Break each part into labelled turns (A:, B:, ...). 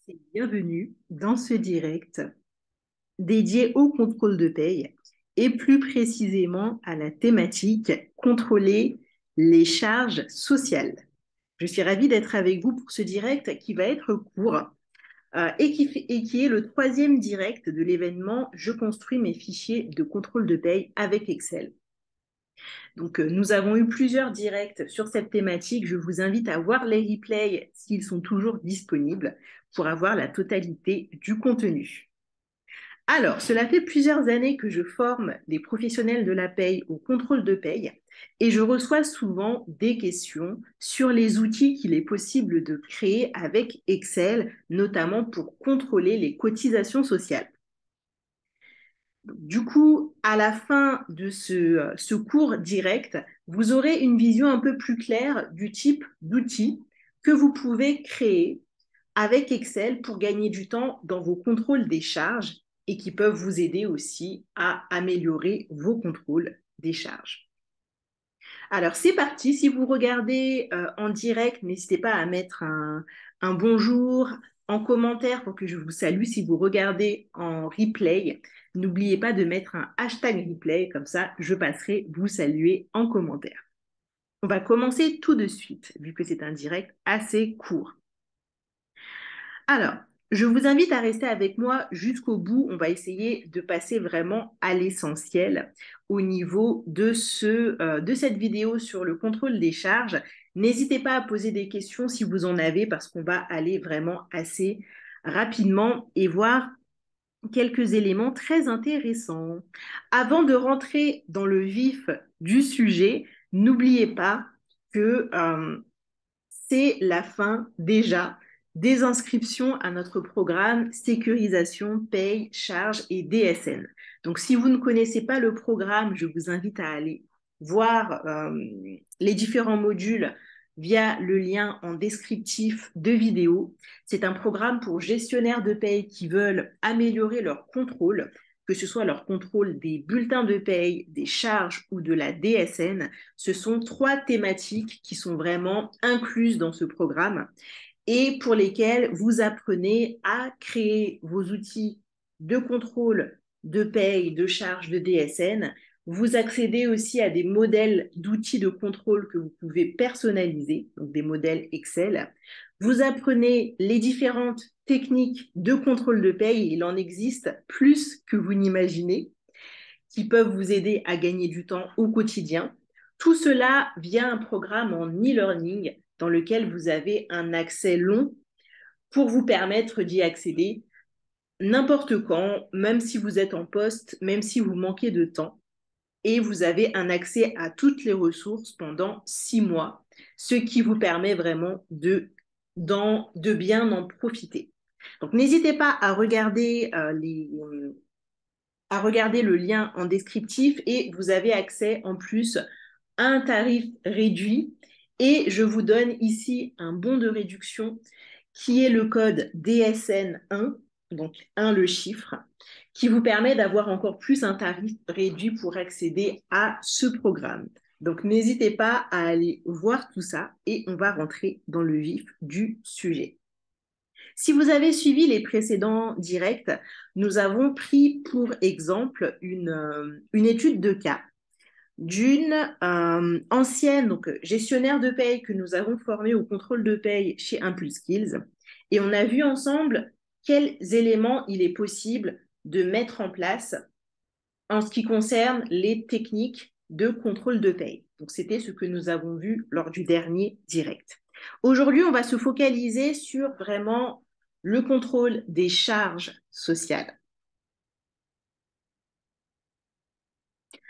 A: Et bienvenue dans ce direct dédié au contrôle de paye et plus précisément à la thématique contrôler les charges sociales. Je suis ravie d'être avec vous pour ce direct qui va être court et qui est le troisième direct de l'événement Je construis mes fichiers de contrôle de paye avec Excel. Donc, nous avons eu plusieurs directs sur cette thématique. Je vous invite à voir les replays s'ils sont toujours disponibles pour avoir la totalité du contenu. Alors, cela fait plusieurs années que je forme des professionnels de la paye au contrôle de paye et je reçois souvent des questions sur les outils qu'il est possible de créer avec Excel, notamment pour contrôler les cotisations sociales. Du coup, à la fin de ce cours direct, vous aurez une vision un peu plus claire du type d'outils que vous pouvez créer avec Excel pour gagner du temps dans vos contrôles des charges et qui peuvent vous aider aussi à améliorer vos contrôles des charges. Alors, c'est parti. Si vous regardez en direct, n'hésitez pas à mettre un bonjour en commentaire pour que je vous salue. Si vous regardez en replay, n'oubliez pas de mettre un hashtag replay, comme ça, je passerai vous saluer en commentaire. On va commencer tout de suite, vu que c'est un direct assez court. Alors, je vous invite à rester avec moi jusqu'au bout. On va essayer de passer vraiment à l'essentiel au niveau de cette vidéo sur le contrôle des charges. N'hésitez pas à poser des questions si vous en avez parce qu'on va aller vraiment assez rapidement et voir quelques éléments très intéressants. Avant de rentrer dans le vif du sujet, n'oubliez pas que c'est la fin déjà des inscriptions à notre programme sécurisation, paye, charges et DSN. Donc, si vous ne connaissez pas le programme, je vous invite à aller voir les différents modules via le lien en descriptif de vidéo. C'est un programme pour gestionnaires de paye qui veulent améliorer leur contrôle, que ce soit leur contrôle des bulletins de paye, des charges ou de la DSN. Ce sont trois thématiques qui sont vraiment incluses dans ce programme et pour lesquelles vous apprenez à créer vos outils de contrôle de paye, de charges, de DSN. Vous accédez aussi à des modèles d'outils de contrôle que vous pouvez personnaliser, donc des modèles Excel. Vous apprenez les différentes techniques de contrôle de paye. Il en existe plus que vous n'imaginez qui peuvent vous aider à gagner du temps au quotidien. Tout cela via un programme en e-learning dans lequel vous avez un accès long pour vous permettre d'y accéder n'importe quand, même si vous êtes en poste, même si vous manquez de temps. Et vous avez un accès à toutes les ressources pendant 6 mois, ce qui vous permet vraiment de bien en profiter. Donc, n'hésitez pas à regarder le lien en descriptif et vous avez accès en plus à un tarif réduit. Et je vous donne ici un bon de réduction qui est le code DSN1, donc 1 le chiffre, qui vous permet d'avoir encore plus un tarif réduit pour accéder à ce programme. Donc n'hésitez pas à aller voir tout ça et on va rentrer dans le vif du sujet. Si vous avez suivi les précédents directs, nous avons pris pour exemple une étude de cas d'une ancienne donc, gestionnaire de paye que nous avons formée au contrôle de paye chez Impulse Skills. Et on a vu ensemble quels éléments il est possible de mettre en place en ce qui concerne les techniques de contrôle de paye. Donc, c'était ce que nous avons vu lors du dernier direct. Aujourd'hui, on va se focaliser sur vraiment le contrôle des charges sociales.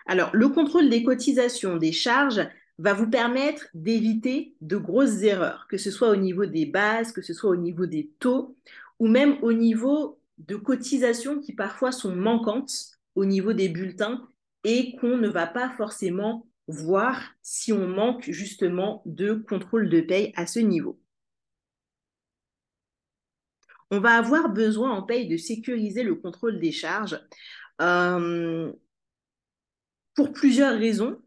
A: Alors, le contrôle des cotisations, des charges, va vous permettre d'éviter de grosses erreurs, que ce soit au niveau des bases, que ce soit au niveau des taux, ou même au niveau de cotisations qui parfois sont manquantes au niveau des bulletins et qu'on ne va pas forcément voir si on manque justement de contrôle de paye à ce niveau. On va avoir besoin en paye de sécuriser le contrôle des charges pour plusieurs raisons.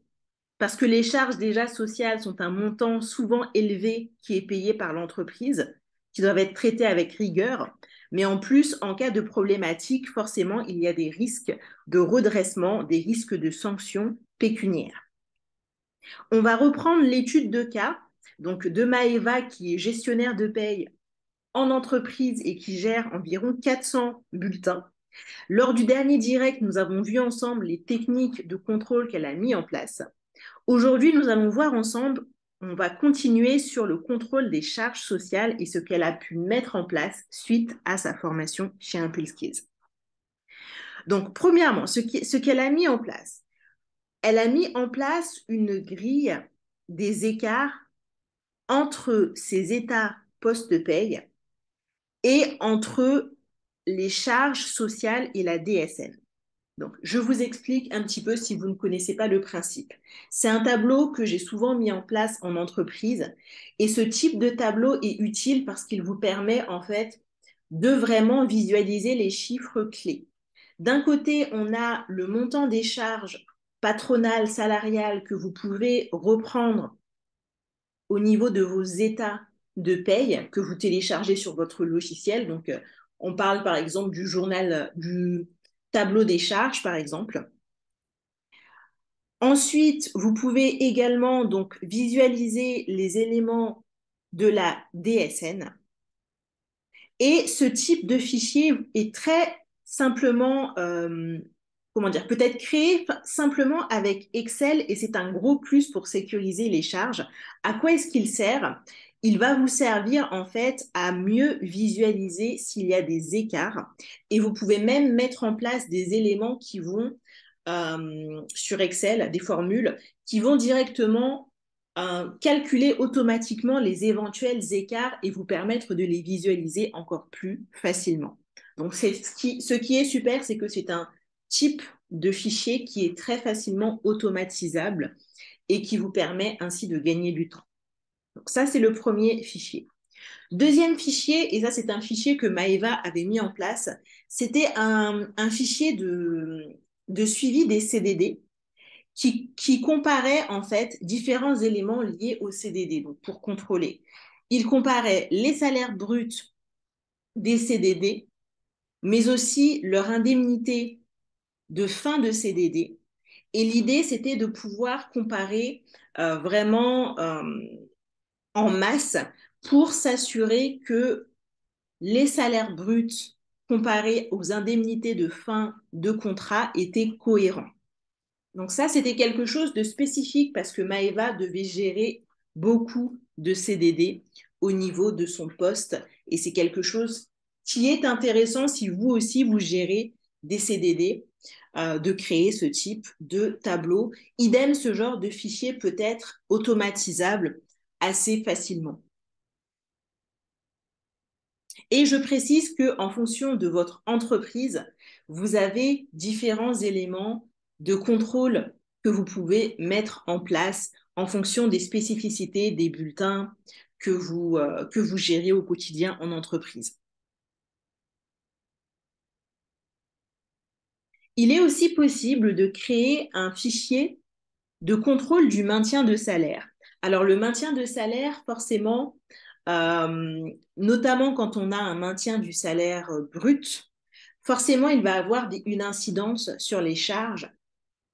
A: Parce que les charges déjà sociales sont un montant souvent élevé qui est payé par l'entreprise. qui doivent être traités avec rigueur. Mais en plus, en cas de problématique, forcément, il y a des risques de redressement, des risques de sanctions pécuniaires. On va reprendre l'étude de cas, donc de Maëva, qui est gestionnaire de paye en entreprise et qui gère environ 400 bulletins. Lors du dernier direct, nous avons vu ensemble les techniques de contrôle qu'elle a mis en place. Aujourd'hui, nous allons voir ensemble, on va continuer sur le contrôle des charges sociales et ce qu'elle a pu mettre en place suite à sa formation chez ImpulseKids. Donc, premièrement, ce qu'elle a mis en place. Elle a mis en place une grille des écarts entre ses états post-paye et entre les charges sociales et la DSN. Donc, je vous explique un petit peu si vous ne connaissez pas le principe. C'est un tableau que j'ai souvent mis en place en entreprise et ce type de tableau est utile parce qu'il vous permet en fait de vraiment visualiser les chiffres clés. D'un côté, on a le montant des charges patronales, salariales que vous pouvez reprendre au niveau de vos états de paye que vous téléchargez sur votre logiciel. Donc, on parle par exemple du journal, du tableau des charges, par exemple. Ensuite, vous pouvez également donc visualiser les éléments de la DSN. Et ce type de fichier est très simplement, comment dire, peut être créé simplement avec Excel et c'est un gros plus pour sécuriser les charges. À quoi est-ce qu'il sert? Il va vous servir en fait à mieux visualiser s'il y a des écarts et vous pouvez même mettre en place des éléments qui vont sur Excel, des formules qui vont directement calculer automatiquement les éventuels écarts et vous permettre de les visualiser encore plus facilement. Donc, ce qui est super, c'est que c'est un type de fichier qui est très facilement automatisable et qui vous permet ainsi de gagner du temps. Donc, ça, c'est le premier fichier. Deuxième fichier, et ça, c'est un fichier que Maëva avait mis en place, c'était un fichier de suivi des CDD qui comparait en fait différents éléments liés au CDD, donc pour contrôler. Il comparait les salaires bruts des CDD, mais aussi leur indemnité de fin de CDD. Et l'idée, c'était de pouvoir comparer vraiment en masse pour s'assurer que les salaires bruts comparés aux indemnités de fin de contrat étaient cohérents. Donc ça, c'était quelque chose de spécifique parce que Maëva devait gérer beaucoup de CDD au niveau de son poste et c'est quelque chose qui est intéressant si vous aussi vous gérez des CDD, de créer ce type de tableau. Idem, ce genre de fichier peut être automatisable assez facilement. Et je précise qu'en fonction de votre entreprise, vous avez différents éléments de contrôle que vous pouvez mettre en place en fonction des spécificités des bulletins que vous gérez au quotidien en entreprise. Il est aussi possible de créer un fichier de contrôle du maintien de salaire. Alors, le maintien de salaire, forcément, notamment quand on a un maintien du salaire brut, forcément, il va avoir une incidence sur les charges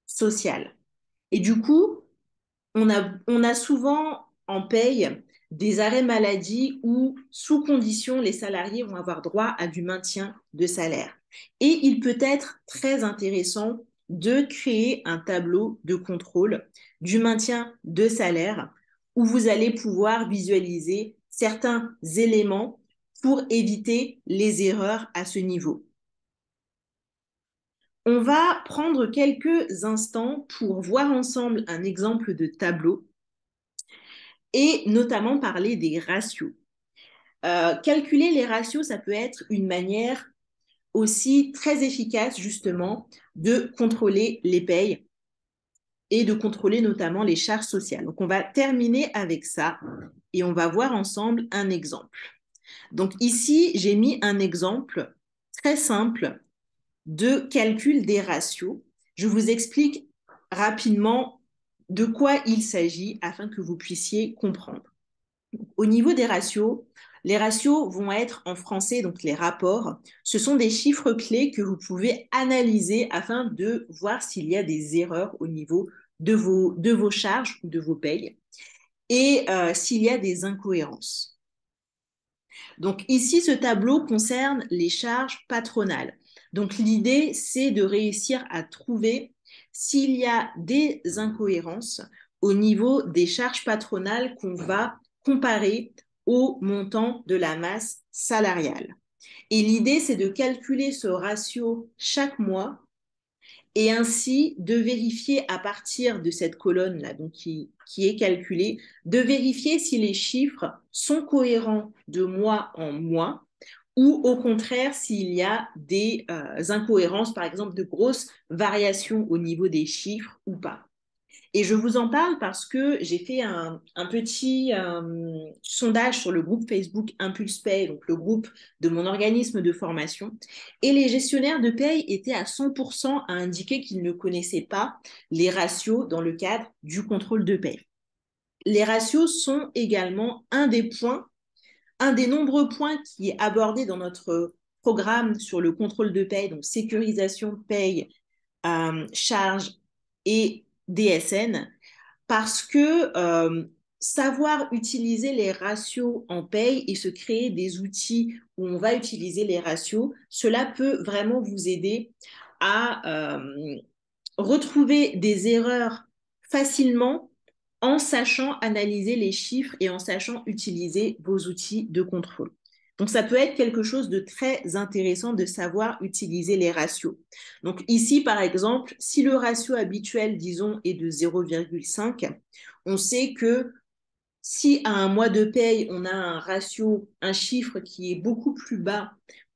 A: sociales. Et du coup, on a souvent en paye des arrêts maladie où, sous condition, les salariés vont avoir droit à du maintien de salaire. Et il peut être très intéressant de créer un tableau de contrôle du maintien de salaire où vous allez pouvoir visualiser certains éléments pour éviter les erreurs à ce niveau. On va prendre quelques instants pour voir ensemble un exemple de tableau et notamment parler des ratios. Calculer les ratios, ça peut être une manière aussi très efficace justement de contrôler les payes et de contrôler notamment les charges sociales. Donc on va terminer avec ça et on va voir ensemble un exemple. Donc ici, j'ai mis un exemple très simple de calcul des ratios. Je vous explique rapidement de quoi il s'agit afin que vous puissiez comprendre. Au niveau des ratios, Les ratios vont être en français, donc les rapports. Ce sont des chiffres clés que vous pouvez analyser afin de voir s'il y a des erreurs au niveau de vos charges ou de vos payes et s'il y a des incohérences. Donc ici, ce tableau concerne les charges patronales. Donc l'idée, c'est de réussir à trouver s'il y a des incohérences au niveau des charges patronales qu'on va comparer au montant de la masse salariale. Et l'idée, c'est de calculer ce ratio chaque mois et ainsi de vérifier à partir de cette colonne-là, donc qui est calculée, de vérifier si les chiffres sont cohérents de mois en mois ou au contraire s'il y a des incohérences, par exemple de grosses variations au niveau des chiffres ou pas. Et je vous en parle parce que j'ai fait un petit sondage sur le groupe Facebook Impulse Pay, donc le groupe de mon organisme de formation. Et les gestionnaires de paye étaient à 100% à indiquer qu'ils ne connaissaient pas les ratios dans le cadre du contrôle de paye. Les ratios sont également un des nombreux points qui est abordé dans notre programme sur le contrôle de paye, donc sécurisation, paye, charges et DSN, parce que savoir utiliser les ratios en paye et se créer des outils où on va utiliser les ratios, cela peut vraiment vous aider à retrouver des erreurs facilement en sachant analyser les chiffres et en sachant utiliser vos outils de contrôle. Donc, ça peut être quelque chose de très intéressant de savoir utiliser les ratios. Donc, ici, par exemple, si le ratio habituel, disons, est de 0,5, on sait que si à un mois de paye, on a un ratio, un chiffre qui est beaucoup plus bas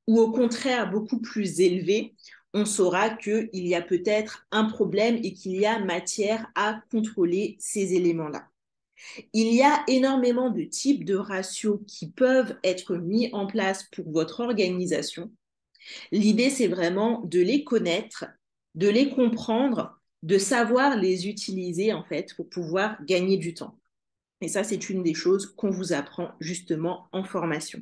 A: ou au contraire beaucoup plus élevé, on saura qu'il y a peut-être un problème et qu'il y a matière à contrôler ces éléments-là. Il y a énormément de types de ratios qui peuvent être mis en place pour votre organisation. L'idée, c'est vraiment de les connaître, de les comprendre, de savoir les utiliser en fait pour pouvoir gagner du temps. Et ça, c'est une des choses qu'on vous apprend justement en formation.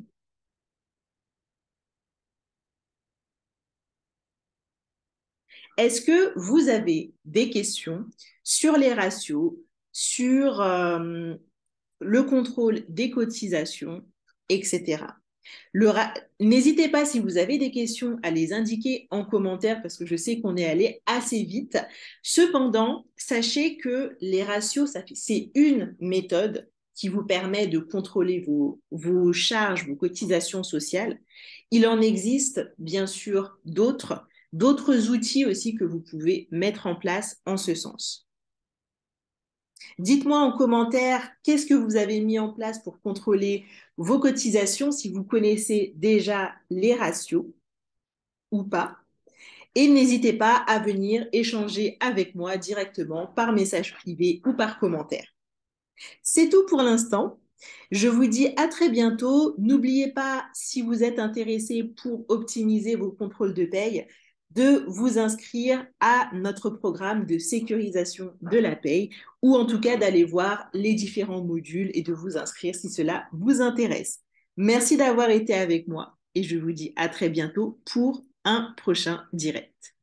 A: Est-ce que vous avez des questions sur les ratios, sur le contrôle des cotisations, etc. N'hésitez pas, si vous avez des questions, à les indiquer en commentaire parce que je sais qu'on est allé assez vite. Cependant, sachez que les ratios, c'est une méthode qui vous permet de contrôler vos charges, vos cotisations sociales. Il en existe bien sûr d'autres outils aussi que vous pouvez mettre en place en ce sens. Dites-moi en commentaire qu'est-ce que vous avez mis en place pour contrôler vos cotisations, si vous connaissez déjà les ratios ou pas. Et n'hésitez pas à venir échanger avec moi directement par message privé ou par commentaire. C'est tout pour l'instant. Je vous dis à très bientôt. N'oubliez pas, si vous êtes intéressé pour optimiser vos contrôles de paye, de vous inscrire à notre programme de sécurisation de la paye ou en tout cas d'aller voir les différents modules et de vous inscrire si cela vous intéresse. Merci d'avoir été avec moi et je vous dis à très bientôt pour un prochain direct.